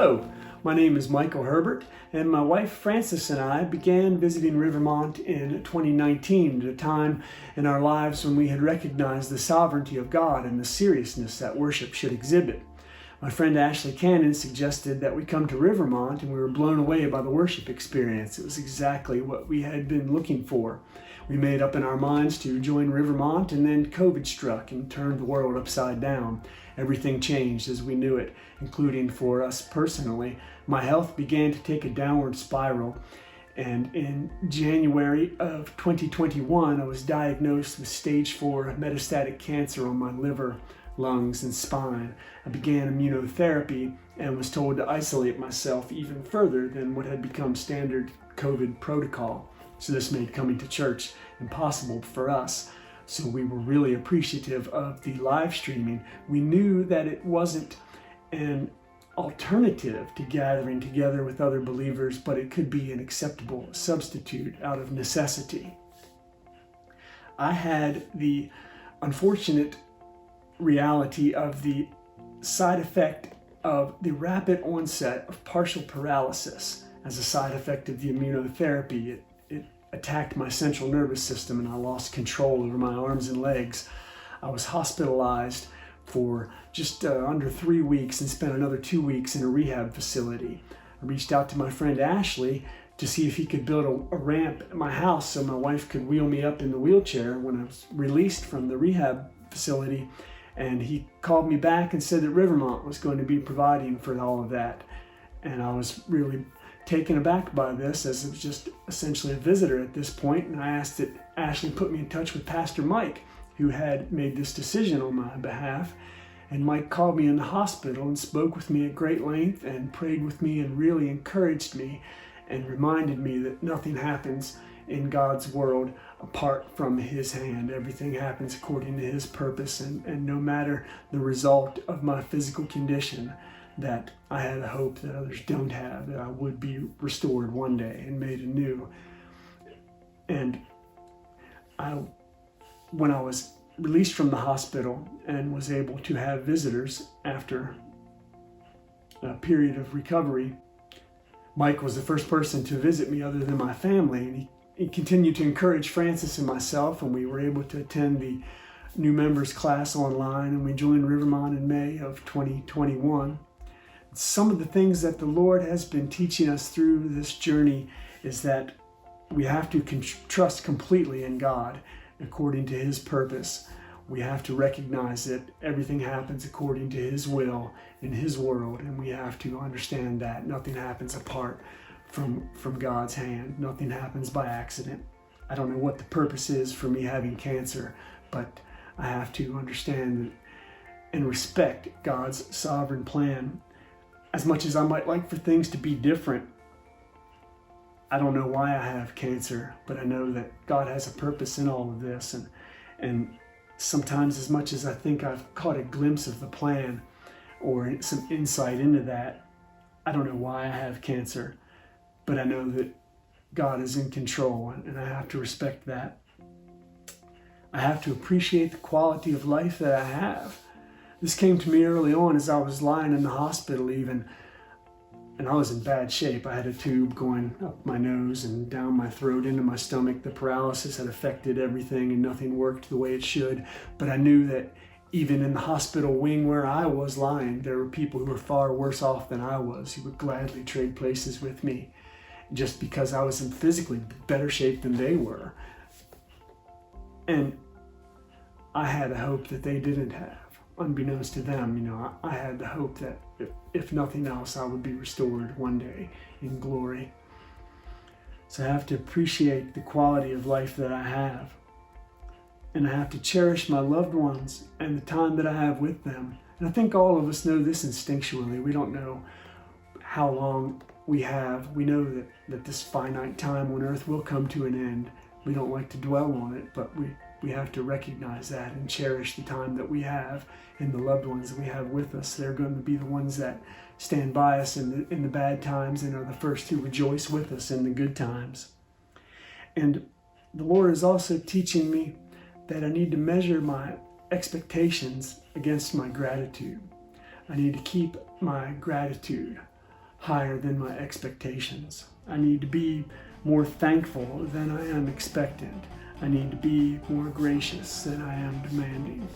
Hello, my name is Michael Herbert, and my wife Frances and I began visiting Rivermont in 2019 at a time in our lives when we had recognized the sovereignty of God and the seriousness that worship should exhibit. My friend Ashley Cannon suggested that we come to Rivermont, and we were blown away by the worship experience. It was exactly what we had been looking for. We made up in our minds to join Rivermont, and then COVID struck and turned the world upside down. Everything changed as we knew it, including for us personally. My health began to take a downward spiral, and in January of 2021, I was diagnosed with stage 4 metastatic cancer on my liver, lungs, and spine. I began immunotherapy and was told to isolate myself even further than what had become standard COVID protocol. So this made coming to church impossible for us. So we were really appreciative of the live streaming. We knew that it wasn't an alternative to gathering together with other believers, but it could be an acceptable substitute out of necessity. I had the unfortunate reality of the side effect of the rapid onset of partial paralysis as a side effect of the immunotherapy. It attacked my central nervous system, and I lost control over my arms and legs. I was hospitalized for just under 3 weeks and spent another 2 weeks in a rehab facility. I reached out to my friend Ashley to see if he could build a ramp at my house so my wife could wheel me up in the wheelchair when I was released from the rehab facility. And he called me back and said that Rivermont was going to be providing for all of that. And I was really taken aback by this, as it was just essentially a visitor at this point. And I asked that Ashley put me in touch with Pastor Mike, who had made this decision on my behalf. And Mike called me in the hospital and spoke with me at great length and prayed with me and really encouraged me and reminded me that nothing happens in God's world apart from His hand. Everything happens according to His purpose, and no matter the result of my physical condition, that I had a hope that others don't have, that I would be restored one day and made anew. And when I was released from the hospital and was able to have visitors after a period of recovery, Mike was the first person to visit me other than my family, and he continued to encourage Frances and myself, and we were able to attend the new members class online, and we joined Rivermont in May of 2021. Some of the things that the Lord has been teaching us through this journey is that we have to trust completely in God according to His purpose. We have to recognize that everything happens according to His will in His world, and we have to understand that nothing happens apart from God's hand. Nothing happens by accident. I don't know what the purpose is for me having cancer, but I have to understand and respect God's sovereign plan. As much as I might like for things to be different, I don't know why I have cancer, but I know that God has a purpose in all of this. And sometimes, as much as I think I've caught a glimpse of the plan or some insight into that, I don't know why I have cancer, but I know that God is in control, and I have to respect that. I have to appreciate the quality of life that I have. This came to me early on as I was lying in the hospital even, and I was in bad shape. I had a tube going up my nose and down my throat into my stomach. The paralysis had affected everything and nothing worked the way it should. But I knew that even in the hospital wing where I was lying, there were people who were far worse off than I was, who would gladly trade places with me just because I was in physically better shape than they were. And I had a hope that they didn't have. Unbeknownst to them, I had the hope that if nothing else, I would be restored one day in glory. So I have to appreciate the quality of life that I have. And I have to cherish my loved ones and the time that I have with them. And I think all of us know this instinctually. We don't know how long we have. We know that this finite time on earth will come to an end. We don't like to dwell on it, but we have to recognize that and cherish the time that we have and the loved ones that we have with us. They're going to be the ones that stand by us in the bad times and are the first to rejoice with us in the good times. And the Lord is also teaching me that I need to measure my expectations against my gratitude. I need to keep my gratitude higher than my expectations. I need to be more thankful than I am expectant. I need to be more gracious than I am demanding.